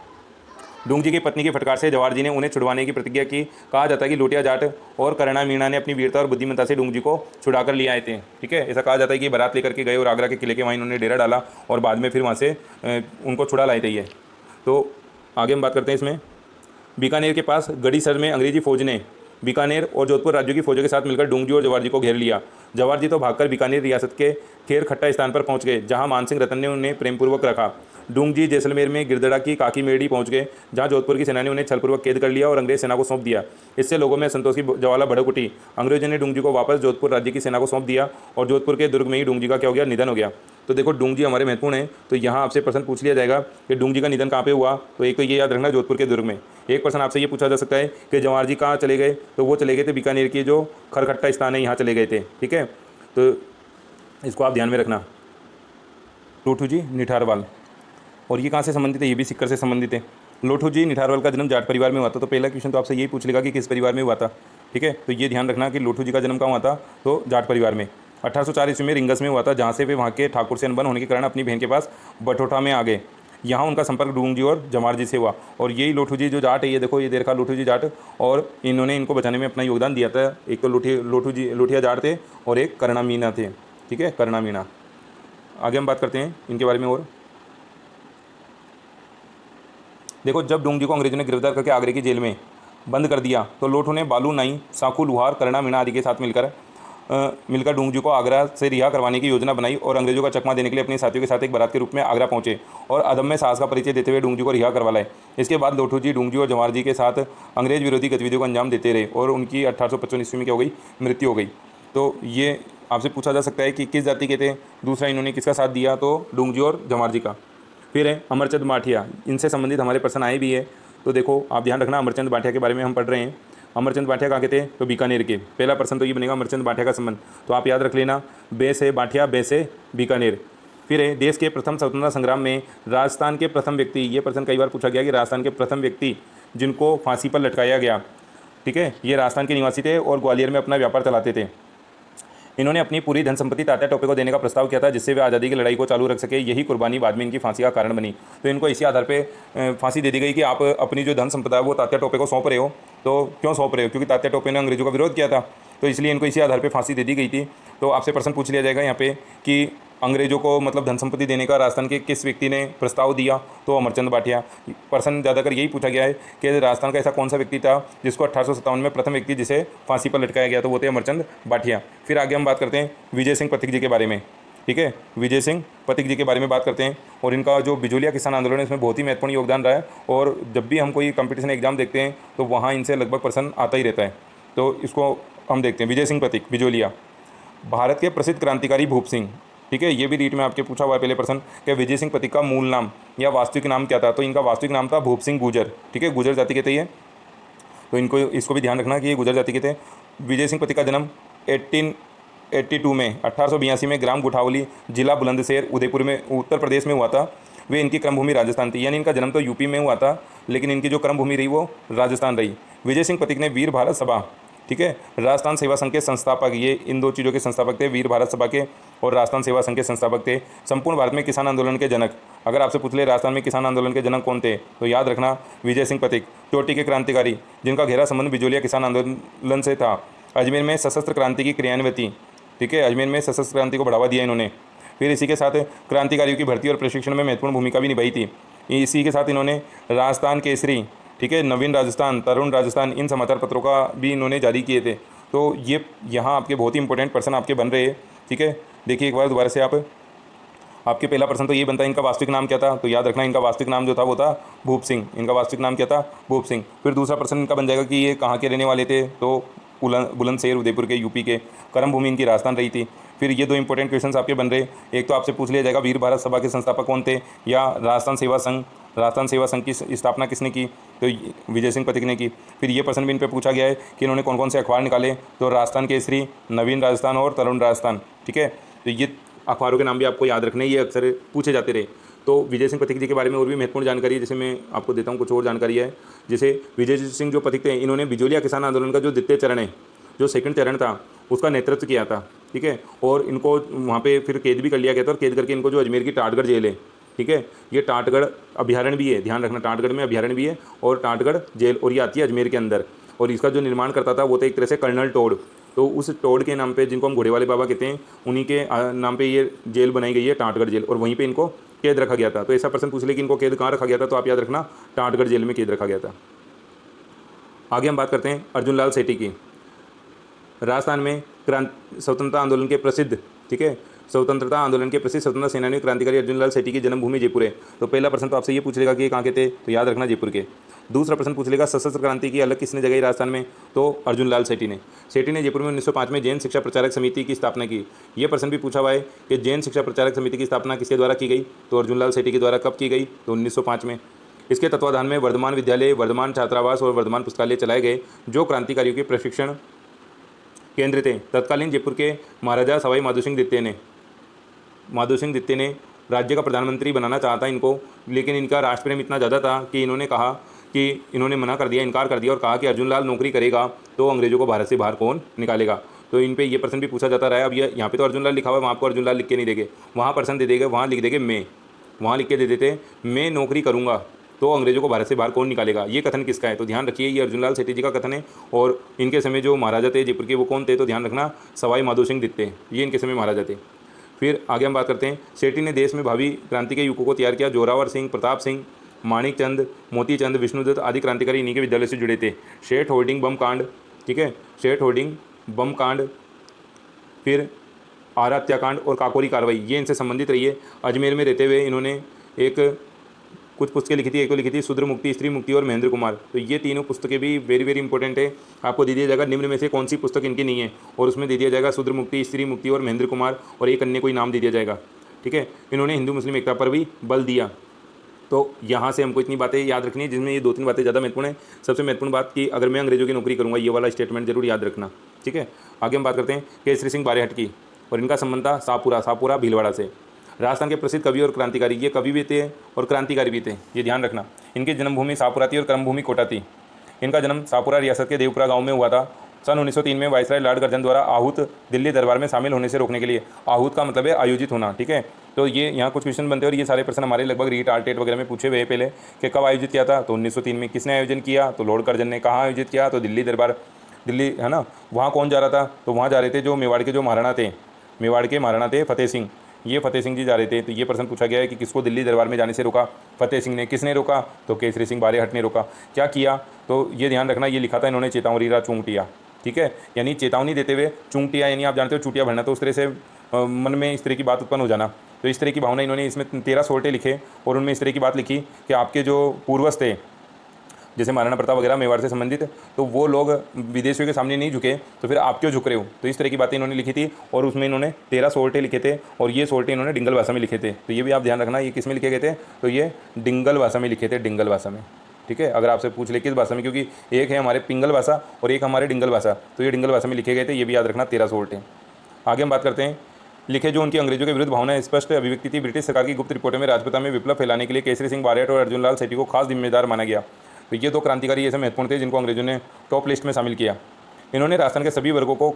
डूंगजी की पत्नी की फटकार से जवाहर जी ने उन्हें छुड़वाने की प्रतिज्ञा की। कहा जाता है कि लोटिया जाट और करणा मीणा ने अपनी वीरता और बुद्धिमत्ता से डूंगजी को छुड़ाकर ले आए थे, ठीक है। ऐसा कहा जाता है कि बारात लेकर के गए और आगरा के किले के वहीं इन्होंने डेरा डाला और बाद में फिर वहाँ से उनको छुड़ा लाए थे ये। तो आगे हम बात करते हैं इसमें। बीकानेर के पास गढ़ीसर में अंग्रेजी फौज ने बीकानेर और जोधपुर राज्यों की फौजों के साथ मिलकर डूंगजी और जवाहर जी को घेर लिया। जवाहर जी तो भागकर बीकानेर रियासत के खेर खट्टा स्थान पर पहुंच गए, जहां मानसिंह रतन ने उन्हें प्रेमपूर्वक रखा। डूंगजी जैसलमेर में गिरदड़ा की काकी मेड़ी पहुंच गए, जहां जोधपुर की सेना ने उन्हें छलपूर्वक कैद कर लिया और अंग्रेज सेना को सौंप दिया। इससे लोगों में संतोष की ज्वाला भड़क उठी। अंग्रेजों ने डूंगजी को वापस जोधपुर राज्य की सेना को सौंप दिया और जोधपुर के दुर्ग में ही डूंगजी का क्या हो गया, निधन हो गया। तो देखो डूंगजी हमारे महत्वपूर्ण है, तो यहाँ आपसे प्रश्न पूछ लिया जाएगा कि डूंगजी का निधन कहाँ पे हुआ, तो एक तो ये याद रखना, जोधपुर के दुर्ग में। एक प्रश्न आपसे ये पूछा जा सकता है कि जवाहर जी कहाँ चले गए, तो वो चले गए थे बीकानेर की जो खरखट्टा स्थान है, यहाँ चले गए थे, ठीक है। तो इसको आप ध्यान में रखना। लोठू जी निठारवाल, और ये कहाँ से संबंधित है, ये भी सीकर से संबंधित है। लोठू जी निठारवाल का जन्म जाट परिवार में हुआ था। तो पहला क्वेश्चन तो आपसे यही पूछ लेगा कि किस परिवार में हुआ था, ठीक है। तो ये ध्यान रखना कि लोठू जी का जन्म कहाँ हुआ था, तो जाट परिवार में। 1804 ईस्वी में रिंगस में हुआ था, जहाँ से वे वहाँ के ठाकुर से अनबन होने के कारण अपनी बहन के पास बठोठा में आ गए। यहाँ उनका संपर्क डूंगजी और जवाहर जी से हुआ, और यही लोठू जी जो जाट है, ये देखो ये दे रखा लोठू जी जाट, और इन्होंने इनको बचाने में अपना योगदान दिया था। एक तो लोठिया जाट थे और एक करणा मीणा थे, ठीक है, करणा मीणा। आगे हम बात करते हैं इनके बारे में। और देखो जब डूंगजी को अंग्रेजों ने गिरफ्तार करके आगरे की जेल में बंद कर दिया, तो लोठू ने बालू नाई, साकू लुहार, करणा मीणा आदि के साथ मिलकर डूंगजी को आगरा से रिहा करवाने की योजना बनाई और अंग्रेजों का चकमा देने के लिए अपने साथियों के साथ एक बारात के रूप में आगरा पहुंचे और अदम्य साहस का परिचय देते हुए डूंगजी को रिहा करवा लाए। इसके बाद लोठू जी डूंगजी और जवाहर जी के साथ अंग्रेज विरोधी गतिविधियों को अंजाम देते रहे और उनकी 1855 ईस्वी में क्या हो गई, मृत्यु हो गई। तो ये आपसे पूछा जा सकता है कि किस जाति के थे। दूसरा, इन्होंने किसका साथ दिया, तो डूंगजी और जवाहर जी का। फिर है अमरचंद बाठिया, इनसे संबंधित हमारे प्रश्न आए भी है। तो देखो आप ध्यान रखना, अमरचंद बाठिया के बारे में हम पढ़ रहे हैं। अमरचंद बाठिया कहाँ के थे, तो बीकानेर के। पहला प्रश्न तो ये बनेगा अमरचंद बाठिया का संबंध, तो आप याद रख लेना, बे से बाठिया, बे से बीकानेर। फिर है देश के प्रथम स्वतंत्रता संग्राम में राजस्थान के प्रथम व्यक्ति, ये प्रश्न कई बार पूछा गया कि राजस्थान के प्रथम व्यक्ति जिनको फांसी पर लटकाया गया, ठीक है, ये राजस्थान के निवासी थे और ग्वालियर में अपना व्यापार चलाते थे। इन्होंने अपनी पूरी धन संपत्ति तात्या टोपे को देने का प्रस्ताव किया था, जिससे वे आज़ादी की लड़ाई को चालू रख सके। यही कुर्बानी बाद में इनकी फांसी का कारण बनी। तो इनको इसी आधार पे फांसी दे दी गई कि आप अपनी जो धन संपदा है वो तात्या टोपे को सौंप रहे हो। तो क्यों सौंप रहे हो, क्योंकि तात्या टोपे ने अंग्रेजों का विरोध किया था, तो इसलिए इनको इसी आधार पर फांसी दे दी गई थी। तो आपसे प्रश्न पूछ लिया जाएगा यहाँ पे कि अंग्रेजों को मतलब धन संपत्ति देने का राजस्थान के किस व्यक्ति ने प्रस्ताव दिया, तो अमरचंद बाठिया। प्रश्न ज़्यादातर यही पूछा गया है कि राजस्थान का ऐसा कौन सा व्यक्ति था जिसको 1857 में प्रथम व्यक्ति जिसे फांसी पर लटकाया गया, तो वो थे अमरचंद बाठिया। फिर आगे हम बात करते हैं विजय सिंह पथिक जी के बारे में, ठीक है, विजय सिंह पथिक जी के बारे में बात करते हैं। और इनका जो बिजोलिया किसान आंदोलन है इसमें बहुत ही महत्वपूर्ण योगदान रहा है, और जब भी हम कोई कंपटीशन एग्जाम देखते हैं तो वहाँ इनसे लगभग प्रश्न आता ही रहता है। तो इसको हम देखते हैं, विजय सिंह पथिक, बिजोलिया। भारत के प्रसिद्ध क्रांतिकारी भूप सिंह, ठीक है, ये भी रीट में आपके पूछा हुआ है पहले प्रश्न कि विजय सिंह पथिक का मूल नाम या वास्तविक नाम क्या था, तो इनका वास्तविक नाम था भूप सिंह गुजर, ठीक है, गुजर जाति के थे ये। तो इसको भी ध्यान रखना कि ये गुजर जाति के थे। विजय सिंह पथिक का जन्म 1882 में 1882 में ग्राम गुठावली, जिला बुलंदशहर, उदयपुर में, उत्तर प्रदेश में हुआ था। वे इनकी कर्मभूमि राजस्थान थी, यानी इनका जन्म तो यूपी में हुआ था, लेकिन इनकी जो कर्मभूमि रही वो राजस्थान रही। विजय सिंह पथिक ने वीर भारत सभा, ठीक है, राजस्थान सेवा संघ के संस्थापक, ये इन दो चीज़ों के संस्थापक थे, वीर भारत सभा के और राजस्थान सेवा संघ के संस्थापक थे। संपूर्ण भारत में किसान आंदोलन के जनक, अगर आपसे पूछ ले राजस्थान में किसान आंदोलन के जनक कौन थे, तो याद रखना विजय सिंह पथिक। चोटी के क्रांतिकारी, जिनका गहरा संबंध बिजोलिया किसान आंदोलन से था। अजमेर में सशस्त्र क्रांति की क्रियान्विति, ठीक है, अजमेर में सशस्त्र क्रांति को बढ़ावा दिया इन्होंने। फिर इसी के साथ क्रांतिकारियों की भर्ती और प्रशिक्षण में महत्वपूर्ण भूमिका भी निभाई थी। इसी के साथ इन्होंने राजस्थान केसरी, ठीक है, नवीन राजस्थान, तरुण राजस्थान, इन समाचार पत्रों का भी इन्होंने जारी किए थे। तो ये यहाँ आपके बहुत ही इंपॉर्टेंट प्रश्न आपके बन रहे हैं, ठीक है। देखिए एक बार दोबारा से आपके पहला प्रश्न तो ये बनता है इनका वास्तविक नाम क्या था, तो याद रखना इनका वास्तविक नाम जो था वो था भूप सिंह। इनका वास्तविक नाम क्या था, भूप सिंह। फिर दूसरा प्रश्न इनका बन जाएगा कि ये कहाँ के रहने वाले थे, तो बुलंदशहर, उदयपुर के, यूपी के। कर्मभूमि इनकी राजस्थान रही थी। फिर ये 2 इंपॉर्टेंट क्वेश्चंस आपके बन रहे, एक तो आपसे पूछ लिया जाएगा वीर भारत सभा के संस्थापक कौन थे, या राजस्थान सेवा संघ की स्थापना किसने की, तो विजय सिंह पथिक ने की। फिर ये प्रश्न भी इन पर पूछा गया है कि इन्होंने कौन कौन से अखबार निकाले, तो राजस्थान केसरी, नवीन राजस्थान और तरुण राजस्थान। ठीक है, तो ये अखबारों के नाम भी आपको याद रखने, ये अक्सर पूछे जाते रहे। तो विजय सिंह पथिक जी के बारे में और भी महत्वपूर्ण जानकारी है, जैसे मैं आपको देता हूँ कुछ और जानकारी है। जैसे विजय सिंह जो पथिक थे, इन्होंने बिजोलिया किसान आंदोलन का जो द्वितीय चरण है, जो सेकंड चरण था, उसका नेतृत्व किया था। ठीक है, और इनको वहाँ पे फिर कैद भी कर लिया गया था, और कैद करके इनको जो अजमेर की टाटगढ़ जेल है, ठीक है, ये टाटगढ़ अभ्यारण्य भी है, ध्यान रखना, टाटगढ़ में अभ्यारण्य भी है और टाटगढ़ जेल, और ये आती है अजमेर के अंदर। और इसका जो निर्माण करता था वो था एक तरह से कर्नल टोड, तो उस टोड के नाम पे, जिनको हम घोड़े वाले बाबा कहते हैं, उन्हीं के नाम पे ये जेल बनाई गई है, टाटगढ़ जेल, और वहीं पे इनको कैद रखा गया था। तो ऐसा प्रश्न पूछ ले कि इनको कैद कहाँ रखा गया था, तो आप याद रखना टाटगढ़ जेल में कैद रखा गया था। आगे हम बात करते हैं अर्जुन लाल सेठी की। राजस्थान में स्वतंत्रता आंदोलन के प्रसिद्ध, ठीक है, स्वतंत्रता आंदोलन के प्रसिद्ध स्वतंत्रता सेनानी क्रांतिकारी अर्जुन लाल सेठी की जन्मभूमि जयपुर है। तो पहला प्रश्न तो आपसे ये पूछ लेगा कि ये कहाँ के थे, तो याद रखना जयपुर के। दूसरा प्रश्न पूछ लेगा सशस्त्र क्रांति की अलग किसने जगाई राजस्थान में, तो अर्जुन लाल सेठी ने। सेठी ने जयपुर में 1905 में जैन शिक्षा प्रचारक समिति की स्थापना की। यह प्रश्न भी पूछा हुआ है कि जैन शिक्षा प्रचारक समिति की स्थापना किसके द्वारा की गई, तो अर्जुन लाल सेठी के द्वारा। कब की गई, तो 1905 में। इसके तत्वाधान में वर्धमान विद्यालय, वर्धमान छात्रावास और वर्धमान पुस्तकालय चलाए गए, जो क्रांतिकारियों के प्रशिक्षण केंद्र थे। तत्कालीन जयपुर के महाराजा सवाई माधो सिंह द्वितीय ने राज्य का प्रधानमंत्री बनाना चाहा था इनको, लेकिन इनका राष्ट्रप्रेम इतना ज़्यादा था कि इन्होंने मना कर दिया, इनकार कर दिया, और कहा कि अर्जुन लाल नौकरी करेगा तो अंग्रेजों को भारत से बाहर कौन निकालेगा। तो इन पे ये प्रश्न भी पूछा जाता रहा है। अब ये यहाँ पे तो अर्जुन लाल लिखा हुआ है, वहाँ आपको अर्जुन लाल लिख के नहीं देंगे, वहाँ प्रश्न दे देंगे, वहाँ लिख देंगे मैं, वहाँ लिख के दे देते मैं नौकरी करूँगा तो अंग्रेजों को भारत से बाहर कौन निकालेगा। ये कथन किसका है, तो ध्यान रखिए ये अर्जुन लाल सेठी जी का कथन है। और इनके समय जो महाराजा थे जयपुर के वो कौन थे, तो ध्यान रखना सवाई माधो सिंह द्वितीय, ये इनके समय महाराजा थे। फिर आगे हम बात करते हैं, सेठी ने देश में भावी क्रांति के युवकों को तैयार किया। जोरावर सिंह, प्रताप सिंह, माणिक चंद, मोती चंद, विष्णुदत्त आदि क्रांतिकारी इन्हीं के विद्यालय से जुड़े थे। स्टेट होल्डिंग बम कांड, ठीक है, स्टेट होल्डिंग बम कांड, फिर आरा हत्याकांड और काकोरी कार्रवाई, ये इनसे संबंधित रही है। अजमेर में रहते हुए इन्होंने कुछ पुस्तकें लिखी थी, एक तो लिखी थी शूद्र मुक्ति, स्त्री मुक्ति और महेंद्र कुमार। तो ये तीनों पुस्तकें भी वेरी वेरी इंपॉर्टेंट है, आपको दे दिया जाएगा निम्न में से कौन सी पुस्तक इनकी नहीं है, और उसमें दे दिया जाएगा शूद्र मुक्ति, स्त्री मुक्ति और महेंद्र कुमार, और एक अन्य कोई नाम दे दिया जाएगा। ठीक है, इन्होंने हिंदू मुस्लिम एकता पर भी बल दिया। तो यहाँ से हमको इतनी बातें याद रखनी है, जिसमें ये 2-3 बातें ज़्यादा महत्वपूर्ण है। सबसे महत्वपूर्ण बात कि अगर मैं अंग्रेजों की नौकरी करूँगा, ये वाला स्टेटमेंट जरूर याद रखना। ठीक है, आगे हम बात करते हैं केसरी सिंह बारेहट की, और इनका संबंध था सापुरा भीलवाड़ा से। राजस्थान के प्रसिद्ध कवि और क्रांतिकारी, ये कवि भी थे और क्रांतिकारी भी थे, ये ध्यान रखना। इनकी जन्मभूमि सापुरा थी और कर्मभूमि कोटा थी। इनका जन्म सापुरा रियासत के देवपुरा गांव में हुआ था। सन 1903 में वायसराय लॉर्ड कर्जन द्वारा आहूत दिल्ली दरबार में शामिल होने से रोकने के लिए, आहूत का मतलब है आयोजित होना। ठीक है, तो ये यहाँ कुछ क्वेश्चन बनते हैं, और ये सारे प्रश्न हमारे लगभग रीट आर्टेट वगैरह में पूछे हुए पहले कि कब आयोजित किया था, तो 1903 में। किसने आयोजन किया, तो लॉर्ड कर्जन ने। कहाँ आयोजित किया, तो दिल्ली दरबार, दिल्ली है ना। वहाँ कौन जा रहा था, तो वहाँ जा रहे थे जो मेवाड़ के जो महाराणा थे, मेवाड़ के महाराणा थे फतेह सिंह, ये फतेह सिंह जी जा रहे थे। तो ये प्रश्न पूछा गया है कि किसको दिल्ली दरबार में जाने से रोका, फतेह सिंह ने। किसने रोका, तो केसरी सिंह बारेहट ने रोका। क्या किया, तो ये ध्यान रखना, ये लिखा था इन्होंने चेतावनी चूंटिया। ठीक है, यानी चेतावनी देते हुए चूंटिया, यानी आप जानते हो चूटिया भरना, तो उस तरह से मन में इस तरह की बात उत्पन्न हो जाना। तो इस तरह की भावना इन्होंने इसमें 13 सोल्टे लिखे, और उनमें इस तरह की बात लिखी कि आपके जो पूर्वज थे, जैसे महाराणा प्रताप वगैरह मेवाड़ से संबंधित, तो वो लोग विदेशियों के सामने नहीं झुके, तो फिर आप क्यों झुक रहे हो। तो इस तरह की बातें इन्होंने लिखी थी, और उसमें इन्होंने 13 सोल्टे लिखे थे, और ये सोल्टे इन्होंने डिंगल भाषा में लिखे थे। तो ये भी आप ध्यान रखना, ये किस में लिखे गए थे, तो ये डिंगल भाषा में लिखे थे, डिंगल भाषा में। ठीक है, अगर आपसे पूछ ले किस भाषा में, क्योंकि एक है हमारे पिंगल भाषा और एक हमारे डिंगल भाषा, तो ये डिंगल भाषा में लिखे गए थे, ये भी याद रखना 13 सोल्टे। आगे हम बात करते हैं, लिखे जो उनकी अंग्रेजों के विरुद्ध भावना स्पष्ट अभिव्यक्ति थी। ब्रिटिश सरकार की गुप्त रिपोर्टों में राजपुता में विप्लव फैलाने के लिए केसरी सिंह बारेहट और अर्जुन लाल सेठी को खास जिम्मेदार माना गया। तो ये 2 क्रांतिकारी ऐसे महत्वपूर्ण थे जिनको अंग्रेजों ने टॉप लिस्ट में शामिल किया। इन्होंने राजस्थान के सभी वर्गों को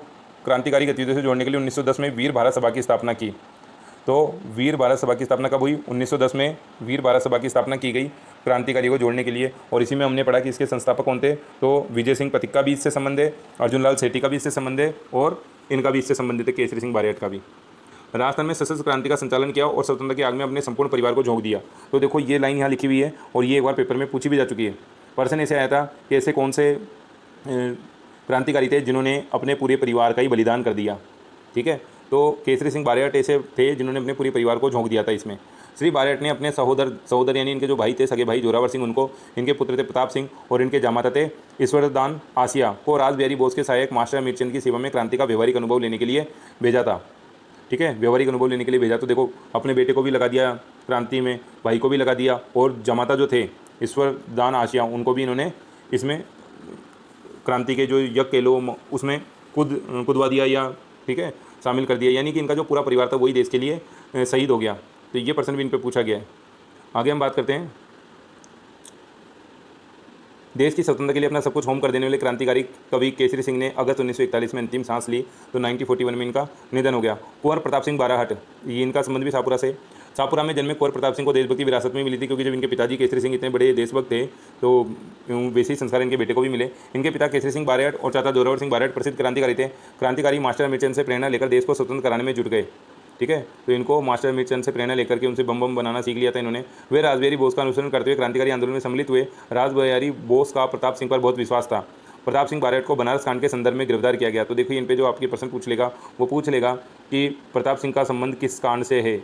क्रांतिकारी गतिविधियों से जोड़ने के लिए 1910 में वीर भारत सभा की स्थापना की। तो वीर भारत सभा की स्थापना कब हुई, 1910 में वीर भारत सभा की स्थापना की गई क्रांतिकारियों को जोड़ने के लिए। और इसी में हमने पढ़ा कि इसके संस्थापक कौन थे, तो विजय सिंह पथिक का भी इससे संबंध है, अर्जुन लाल सेठी का भी इससे संबंध है, और इनका भी इससे संबंधित है, केसरी सिंह बारेहट का भी। राजस्थान में सशस्त्र क्रांति का संचालन किया और स्वतंत्रता की आग में अपने संपूर्ण परिवार को झोंक दिया। तो देखो ये लाइन यहाँ लिखी हुई है, और ये एक बार पेपर में पूछी भी जा चुकी है। प्रश्न ऐसे आया था कि ऐसे कौन से क्रांतिकारी थे जिन्होंने अपने पूरे परिवार का ही बलिदान कर दिया। ठीक है, तो केसरी सिंह बारेहट ऐसे थे जिन्होंने अपने पूरे परिवार को झोंक दिया था इसमें। श्री बारेहट ने अपने सहोदर यानी इनके जो भाई थे, सगे भाई जोरावर सिंह, उनको, इनके पुत्र थे प्रताप सिंह और इनके जामाता थे ईश्वरदान आसिया को रास बिहारी बोस के सहायक मास्टर अमीरचंद की सेवा में क्रांति का व्यवहारिक अनुभव लेने के लिए भेजा था। ठीक है, व्यवहारिक अनुभव लेने के लिए भेजा। तो देखो अपने बेटे को भी लगा दिया क्रांति में, भाई को भी लगा दिया, और जमाता जो थे ईश्वर दान आशिया उनको भी इन्होंने इसमें क्रांति के जो यज्ञ के लो उसमें कुदवा दिया, या ठीक है शामिल कर दिया। यानी कि इनका जो पूरा परिवार था वही देश के लिए शहीद हो गया। तो ये प्रश्न भी इन पर पूछा गया है। आगे हम बात करते हैं, देश की स्वतंत्रता के लिए अपना सब कुछ होम कर देने वाले क्रांतिकारी कवि केसरी सिंह ने अगस्त 1941 में अंतिम सांस ली। तो 1941 में इनका निधन हो गया। कुंवर प्रताप सिंह बाराहट, ये इनका संबंध भी शाहपुरा से। शाहपुरा में जन्मे कुंवर प्रताप सिंह को देशभक्ति विरासत में मिली थी, क्योंकि जब इनके पिताजी केसरी सिंह इतने बड़े देशभक्त थे तो वैसे ही संस्कार इनके बेटे को भी मिले। इनके पिता केसरी सिंह बाराहट और चाचा जोरावर सिंह बाराहट प्रसिद्ध क्रांतिकारी थे। क्रांतिकारी मास्टर अमीरचंद से प्रेरणा लेकर देश को स्वतंत्र कराने में जुट गए। ठीक है, तो इनको मास्टर अमीरचंद से प्रेरणा लेकर के उनसे बम बम बनाना सीख लिया था इन्होंने। वे रासबिहारी बोस का अनुसरण करते हुए क्रांतिकारी आंदोलन में सम्मिलित हुए। रासबिहारी बोस का प्रताप सिंह पर बहुत विश्वास था। प्रताप सिंह बाराहट को बनारस कांड के संदर्भ में गिरफ्तार किया गया। तो देखिए इन पे जो आपके प्रश्न पूछ लेगा वो पूछ लेगा कि प्रताप सिंह का संबंध किस कांड से है।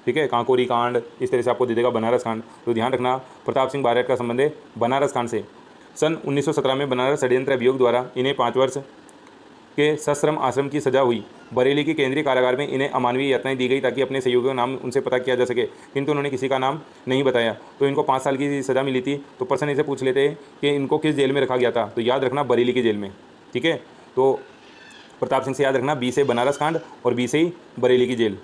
ठीक है, कांकोरी कांड, इस तरह से आपको दे देगा बनारस कांड। तो ध्यान रखना प्रताप सिंह बाराहट का संबंध है बनारस कांड से। सन 1917 में बनारस षड्यंत्र अभियोग द्वारा इन्हें 5 वर्ष के सश्रम आश्रम की सजा हुई। बरेली के केंद्रीय कारागार में इन्हें अमानवीय यातनाएं दी गई ताकि अपने सहयोगियों का नाम उनसे पता किया जा सके, किंतु उन्होंने किसी का नाम नहीं बताया। तो इनको 5 साल की सज़ा मिली थी। तो प्रश्न इसे पूछ लेते हैं कि इनको किस जेल में रखा गया था। तो याद रखना बरेली की जेल में। ठीक है, तो प्रताप सिंह से याद रखना बी से बनारस कांड और बी से ही बरेली की जेल।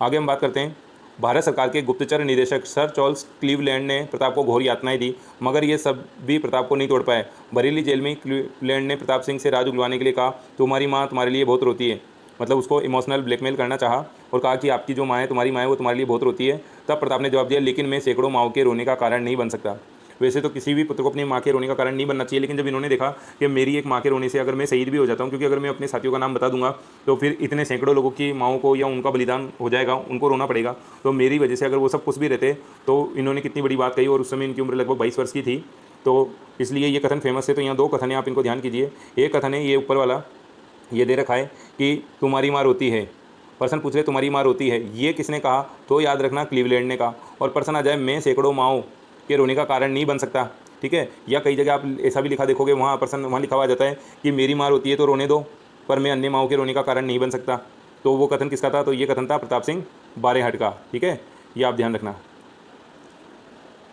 आगे हम बात करते हैं, भारत सरकार के गुप्तचर निदेशक सर चार्ल्स क्लीवलैंड ने प्रताप को घोर यातनाएं दी, मगर ये सब भी प्रताप को नहीं तोड़ पाए। बरेली जेल में क्लीवलैंड ने प्रताप सिंह से राज उगलवाने के लिए कहा तुम्हारी माँ तुम्हारे लिए बहुत रोती है, मतलब उसको इमोशनल ब्लैकमेल करना चाहा और कहा कि आपकी जो माँ है तुम्हारी माँ है वो तुम्हारे लिए बहुत रोती है। तब प्रताप ने जवाब दिया लेकिन मैं सैकड़ों माँओं के रोने का कारण नहीं बन सकता। वैसे तो किसी भी पुत्र को अपनी माँ के रोने का कारण नहीं बनना चाहिए, लेकिन जब इन्होंने देखा कि मेरी एक माँ के रोने से अगर मैं शहीद भी हो जाता हूँ, क्योंकि अगर मैं अपने साथियों का नाम बता दूंगा तो फिर इतने सैकड़ों लोगों की माँओं को या उनका बलिदान हो जाएगा, उनको रोना पड़ेगा। तो मेरी वजह से अगर वो सब कुछ भी रहते तो इन्होंने कितनी बड़ी बात कही, और उस समय इनकी उम्र लगभग 22 वर्ष की थी। तो इसलिए ये कथन फेमस है। तो यहाँ 2 कथन है, आप इनको ध्यान कीजिए। एक कथन है ये ऊपर वाला, ये दे रखा है कि तुम्हारी माँ रोती है। पर्सन पूछ रहे तुम्हारी माँ रोती है, ये किसने कहा? तो याद रखना क्लीवलैंड ने कहा। और पर्सन आ जाए मैं सैकड़ों माँओं के रोने का कारण नहीं बन सकता। ठीक है, या कई जगह आप ऐसा भी लिखा देखोगे, वहाँ पर्सन वहाँ लिखा हुआ जाता है कि मेरी माँ रोती है तो रोने दो, पर मैं अन्य माँओं के रोने का कारण नहीं बन सकता। तो वो कथन किसका था? तो ये कथन था प्रताप सिंह बाराहट का। ठीक है, ये आप ध्यान रखना।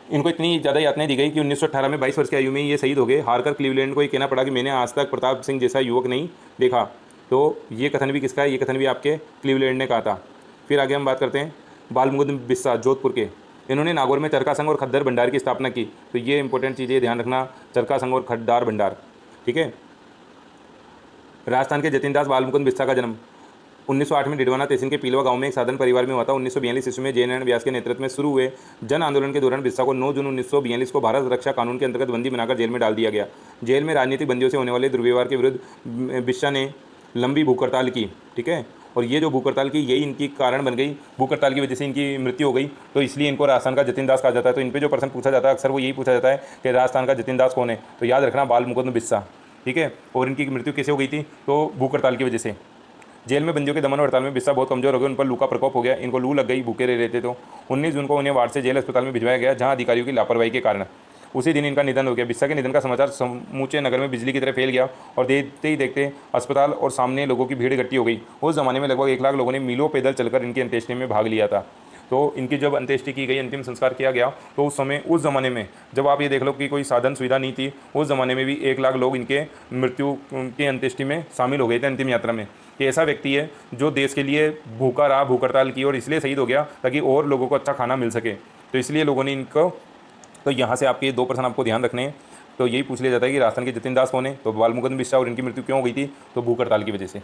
इनको इतनी ज़्यादा यातनाएं दी गई कि 1918 में 22 वर्ष की आयु में ये शहीद हो गए। हारकर क्लीवलैंड को ये कहना पड़ा कि मैंने आज तक प्रताप सिंह जैसा युवक नहीं देखा। तो ये कथन भी किसका है? ये कथन भी आपके क्लीवलैंड ने कहा था। फिर आगे हम बात करते हैं बालमुकुंद बिस्सा, जोधपुर के। इन्होंने नागौर में चरखा संघ और खद्दर भंडार की स्थापना की। तो ये इंपॉर्टेंट चीज़ें ध्यान रखना, चरखा संघ और खद्दार भंडार। ठीक है, राजस्थान के जतिनदास बालमुकुंद बिस्सा का जन्म 1908 में डिडवाना तहसील के पीलवा गांव में एक साधारण परिवार में हुआ था। 1942 ईस्वी में जयनारायण व्यास के नेतृत्व में शुरू हुए जन आंदोलन के दौरान बिस्सा को 9 जून 1942 को भारत रक्षा कानून के अंतर्गत बंदी बनाकर जेल में डाल दिया गया। जेल में राजनीतिक बंदियों से होने वाले दुर्व्यवहार के विरुद्ध बिस्सा ने लंबी भूख हड़ताल की। ठीक है, और ये जो भूख हड़ताल की यही इनकी कारण बन गई, भूख हड़ताल की वजह से इनकी मृत्यु हो गई। तो इसलिए इनको राजस्थान का जतिनदास कहा जाता है। तो इन पे जो प्रश्न पूछा जाता है अक्सर वो यही पूछा जाता है कि राजस्थान का जतिनदास कौन है? तो याद रखना बालमुकुंद बिस्सा। ठीक है, और इनकी मृत्यु कैसे हो गई थी? तो भूख हड़ताल की वजह से। जेल में बंदियों के दमन और हड़ताल में बिस्सा बहुत कमजोर हो गए, उन पर लू का प्रकोप हो गया, इनको लू लग गई, भूखे रह रहते। तो 19 जून को उन्हें वार्ड से जेल अस्पताल में भिजवाया गया, जहां अधिकारियों की लापरवाही के कारण उसी दिन इनका निधन हो गया। बिस्सा के निधन का समाचार समूचे नगर में बिजली की तरह फैल गया और देखते ही देखते अस्पताल और सामने लोगों की भीड़ इकट्ठी हो गई। उस जमाने में लगभग 1 लाख लोगों ने मीलों पैदल चलकर इनकी अंत्येष्टि में भाग लिया था। तो इनकी जब अंत्येष्टि की गई, अंतिम संस्कार किया गया, तो उस समय उस ज़माने में जब आप ये देख लो कि कोई साधन सुविधा नहीं थी, उस ज़माने में भी 1 लाख लोग इनके मृत्यु के अंत्येष्टि में शामिल हो गए थे अंतिम यात्रा में। कि ऐसा व्यक्ति है जो देश के लिए भूखा रहा, भूख हड़ताल की और इसलिए शहीद हो गया ताकि और लोगों को अच्छा खाना मिल सके। तो इसलिए लोगों ने इनको, तो यहाँ से आपके 2 प्रश्न आपको ध्यान रखने हैं। तो यही पूछ लिया जाता है कि राजस्थान के जतिनदास कौन है? तो बालमुकुंद बिस्सा, और इनकी मृत्यु क्यों हो गई थी? तो भूख हड़ताल की वजह से।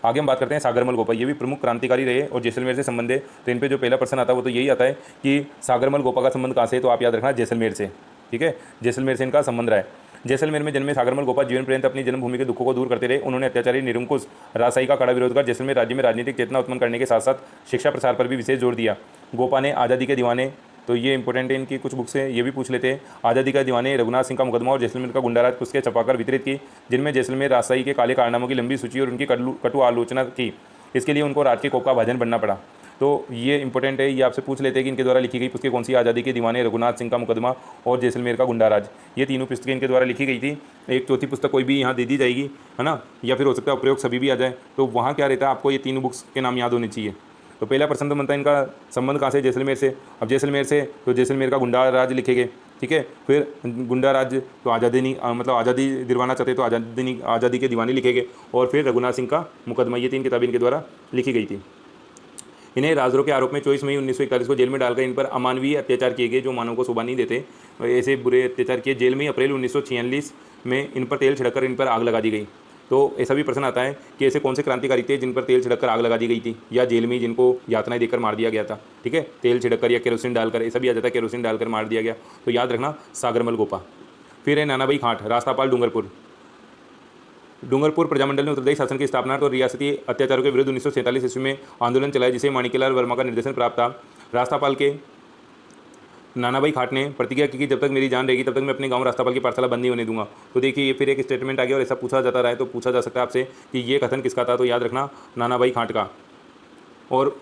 आगे हम बात करते हैं सागरमल गोपा। ये भी प्रमुख क्रांतिकारी रहे और जैसलमेर से संबंध है। तो इन पे जो पहला प्रश्न आता है वो तो यही आता है कि सागरमल गोपा का संबंध कहाँ से है? तो आप याद रखना जैसलमेर से। ठीक है, जैसलमेर से इनका संबंध रहा है। जैसलमेर में जन्मे सागरमल गोपा जीवन पर्यंत अपनी जन्मभूमि के दुखों को दूर करते रहे। उन्होंने अत्याचारी, निरंकुश, राजशाही का कड़ा विरोध कर जैसलमेर राज्य में राजनीतिक चेतना उत्पन्न करने के साथ साथ शिक्षा प्रसार पर भी विशेष जोर दिया। गोपा ने आज़ादी के दीवाने, तो ये इंपॉर्टेंट है, इनकी कुछ बुक्स है, ये भी पूछ लेते हैं। आज़ादी का दीवाने, रघुनाथ सिंह का मुकदमा और जैसलमेर का गुंडाराज पुस्तकें छपाकर वितरित की, जिनमें जैसलमेर राजशाही के काले कारनामों की लंबी सूची और उनकी कटु आलोचना की। इसके लिए उनको राज के कोप का भाजन बनना पड़ा। तो ये इंपॉर्टेंट है, ये आपसे पूछ लेते हैं कि इनके द्वारा लिखी गई पुस्तकें कौन सी? आज़ादी के दीवाने, रघुनाथ सिंह का मुकदमा और जैसलमेर का गुंडाराज। ये तीनों पुस्तकें इनके द्वारा लिखी गई थी। एक चौथी पुस्तक कोई भी यहाँ दे दी जाएगी, है ना, या फिर हो सकता है प्रयोग सभी भी आ जाए। तो वहाँ क्या रहता है, आपको ये तीनों बुक्स के नाम याद होने चाहिए। तो पहला प्रश्न तो बनता है इनका संबंध कहाँ से, जैसलमेर से। अब जैसलमेर से तो जैसलमेर का गुंडा राज लिखेंगे, ठीक है। फिर गुंडा राज तो आज़ादी नहीं, मतलब आज़ादी दिलवाना चाहते तो आज़ादी के दीवानी लिखेंगे। और फिर रघुनाथ सिंह का मुकदमा, ये 3 किताबें इनके द्वारा लिखी गई थी। इन्हें राजद्रोह के आरोप में 24 मई 1941 को जेल में डालकर इन पर अमानवीय अत्याचार किए गए, जो मानव को शोभा नहीं देते, ऐसे बुरे अत्याचार किए। जेल में अप्रैल 1946 में इन पर तेल छिड़ककर इन पर आग लगा दी गई। तो ऐसा भी प्रश्न आता है कि ऐसे कौन से क्रांतिकारी थे जिन पर तेल छिड़ककर आग लगा दी गई थी, या जेल में जिनको यातनाएं देकर मार दिया गया था, ठीक है, तेल छिड़ककर या केरोसिन डालकर, ऐसा भी आ जाता है केरोसिन डालकर मार दिया गया। तो याद रखना सागरमल गोपा। फिर है नानाभाई खाट, रास्तापाल डूंगरपुर प्रजामंडल ने उत्तरदायी शासन की स्थापना और रियासती अत्याचारों के विरुद्ध 1947 ईस्वी में आंदोलन चलाया, जिसे माणिक्यलाल वर्मा का निर्देशन प्राप्त था। रास्तापाल के नानाभाई खाट ने प्रतिज्ञा की कि जब तक मेरी जान रहेगी तब तक मैं अपने गांव रास्तापाल की पाठशाला बंद नहीं होने दूंगा। तो देखिए ये फिर एक स्टेटमेंट आ गया, और ऐसा पूछा जाता रहा है तो पूछा जा सकता है आपसे कि ये कथन किसका था। तो याद रखना नानाभाई खाट का। और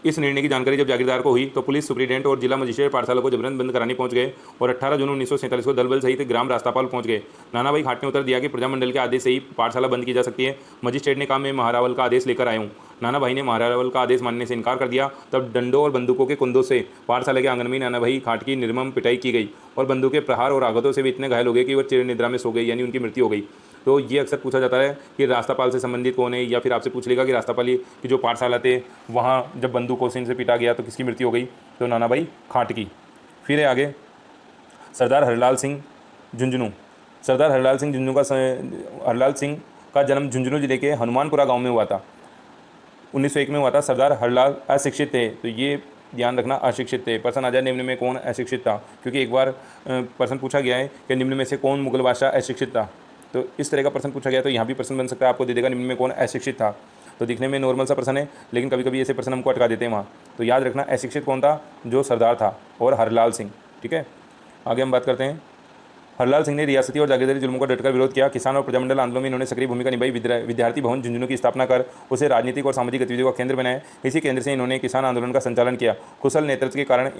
इस निर्णय की जानकारी जब जागीरदार को हुई तो पुलिस सुप्रीटेंडेंट और जिला मजिस्ट्रेट पाठशाला को जबरन बंद कराने पहुंच गए, और 18 जून 1947 को दल बल सहित ग्राम रास्तापाल पहुंच गए। नानाभाई खाट ने उत्तर दिया कि प्रजामंडल के आदेश से ही पाठशाला बंद की जा सकती है। मजिस्ट्रेट ने कहा मैं महारावल का आदेश लेकर आया हूँ। नानाभाई ने महारावल का आदेश मानने से इनकार कर दिया। तब डंडों और बंदूकों के कुंदों से पाठशाला के आंगन में नानाभाई खाट की निर्मम पिटाई की गई, और बंदूक के प्रहार और आघातों से वे इतने घायल हो गए कि वह चिर निद्रा में सो गए, यानी उनकी मृत्यु हो गई। तो ये अक्सर पूछा जाता है कि रास्तापाल से संबंधित कौन है, या फिर आपसे पूछ लेगा कि रास्तापाली की जो पाठशाला थे वहाँ जब बंदूकों से इनसे पीटा गया तो किसकी मृत्यु हो गई, तो नानाभाई खाट की। फिर है आगे सरदार हरलाल सिंह झुंझुनू। सरदार हरलाल सिंह का जन्म झुंझुनू जिले के हनुमानपुरा गाँव में हुआ था, 1901 में हुआ था। सरदार हरलाल अशिक्षित थे, तो ये ध्यान रखना अशिक्षित थे। प्रश्न आ जाए निम्न में कौन अशिक्षित था, क्योंकि एक बार प्रश्न पूछा गया है कि निम्न में से कौन मुगल बादशाह अशिक्षित था। तो इस तरह का प्रश्न पूछा गया, तो यहाँ भी प्रश्न बन सकता है, आपको दे देगा निम्न में कौन अशिक्षित था। तो दिखने में नॉर्मल सा प्रश्न है, लेकिन कभी कभी ऐसे प्रश्न हमको अटका देते हैं वहाँ। तो याद रखना अशिक्षित कौन था, जो सरदार था, और हरलाल सिंह, ठीक है। आगे हम बात करते हैं। हरलाल सिंह ने रियासती और जागीरदारी जुल्मों का डटकर विरोध किया। किसान और प्रजामंडल आंदोलन में इन्होंने सक्रिय भूमिका निभाई। विद्यार्थी भवन झुंझुनू की स्थापना कर उसे राजनीतिक और सामाजिक गतिविधियों का केंद्र बनाया। इसी केंद्र से इन्होंने किसान आंदोलन का संचालन किया। कुशल नेतृत्व के कारण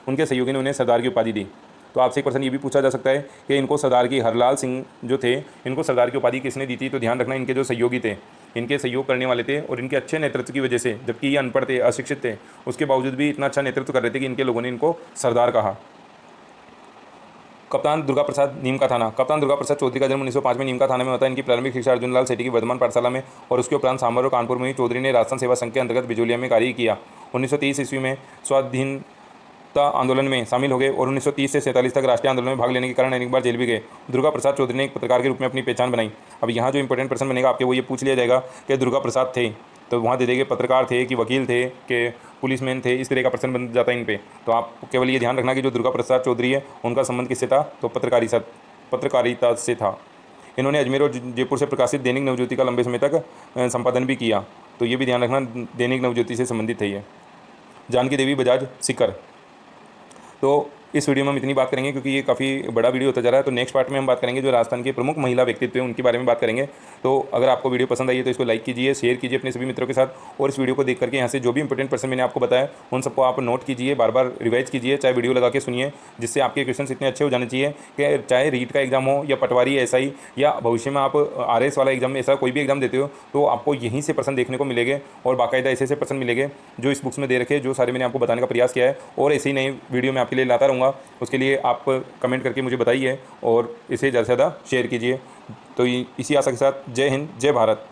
उनके सहयोगी ने उन्हें सरदार की उपाधि दी। तो आपसे एक प्रश्न ये भी पूछा जा सकता है कि इनको सरदार की, हरलाल सिंह जो थे, इनको सरदार की उपाधि किसने दी थी। तो ध्यान रखना इनके जो सहयोगी थे, इनके सहयोग करने वाले थे, और इनके अच्छे नेतृत्व की वजह से, जबकि ये अनपढ़ थे, अशिक्षित थे, उसके बावजूद भी इतना अच्छा नेतृत्व कर रहे थे कि इनके लोगों ने इनको सरदार कहा। कप्तान दुर्गा प्रसाद, नीम का थाना। कप्तान दुर्गा प्रसाद चौधरी का जन्म 1905 में नीम का थाना में होता है। इनकी प्रारंभिक शिक्षा अर्जुन लाल सेठी की वर्धमान पाठशाला में, और उसके उपरांत सांभर और कानपुर में ही चौधरी ने राजस्थान सेवा संघ के अंतर्गत बिजोलिया में कार्य किया। 1930 ईस्वी में स्वाधीनता आंदोलन में शामिल हो गए, और 1930 से 47 तक राष्ट्रीय आंदोलन में भाग लेने के कारण अनेक बार जेल भी गए। दुर्गा प्रसाद चौधरी ने एक पत्रकार के रूप में अपनी पहचान बनाई। अब यहाँ जो इंपॉर्टेंट प्रश्न बनेगा आपके, वो ये पूछ लिया जाएगा कि दुर्गा प्रसाद थे, तो वहाँ दे देंगे पत्रकार थे कि वकील थे कि पुलिसमैन थे, इस तरह का प्रश्न बन जाता है इन पे। तो आप केवल ये ध्यान रखना कि जो दुर्गा प्रसाद चौधरी है उनका संबंध किससे था, तो पत्रकारिता से था। इन्होंने अजमेर और जयपुर से प्रकाशित दैनिक नवज्योति का लंबे समय तक संपादन भी किया। तो ये भी ध्यान रखना, दैनिक नवज्योति से संबंधित है ये। जानकी देवी बजाज सीकर। तो इस वीडियो में हम इतनी बात करेंगे क्योंकि ये काफ़ी बड़ा वीडियो होता जा रहा है। तो नेक्स्ट पार्ट में हम बात करेंगे जो राजस्थान के प्रमुख महिला व्यक्तित्व हैं उनके बारे में बात करेंगे। तो अगर आपको वीडियो पसंद आई है तो इसको लाइक कीजिए, शेयर कीजिए अपने सभी मित्रों के साथ, और इस वीडियो को देख करके यहाँ से जो भी इंपॉर्टेंट प्रश्न मैंने आपको बताया उन सबको आप नोट कीजिए, बार बार रिवाइज कीजिए, चाहे वीडियो लगा के सुनिए, जिससे आपके क्वेश्चन इतने अच्छे हो जाने चाहिए कि चाहे रीट का एग्जाम हो या पटवारी SI, या भविष्य में आप RS वाला एग्जाम, ऐसा कोई भी एग्जाम देते हो तो आपको यहीं से प्रश्न देखने को मिलेंगे, और बाकायदा ऐसे प्रश्न मिलेंगे जो इस बुक्स में दे रखे, जो सारे मैंने आपको बताने का प्रयास किया है। और ऐसे ही नई वीडियो मैं आपके लिए लाता रहूँगा। उसके लिए आप कमेंट करके मुझे बताइए और इसे ज़्यादा से ज़्यादा शेयर कीजिए। तो इसी आशा के साथ जय हिंद, जय भारत।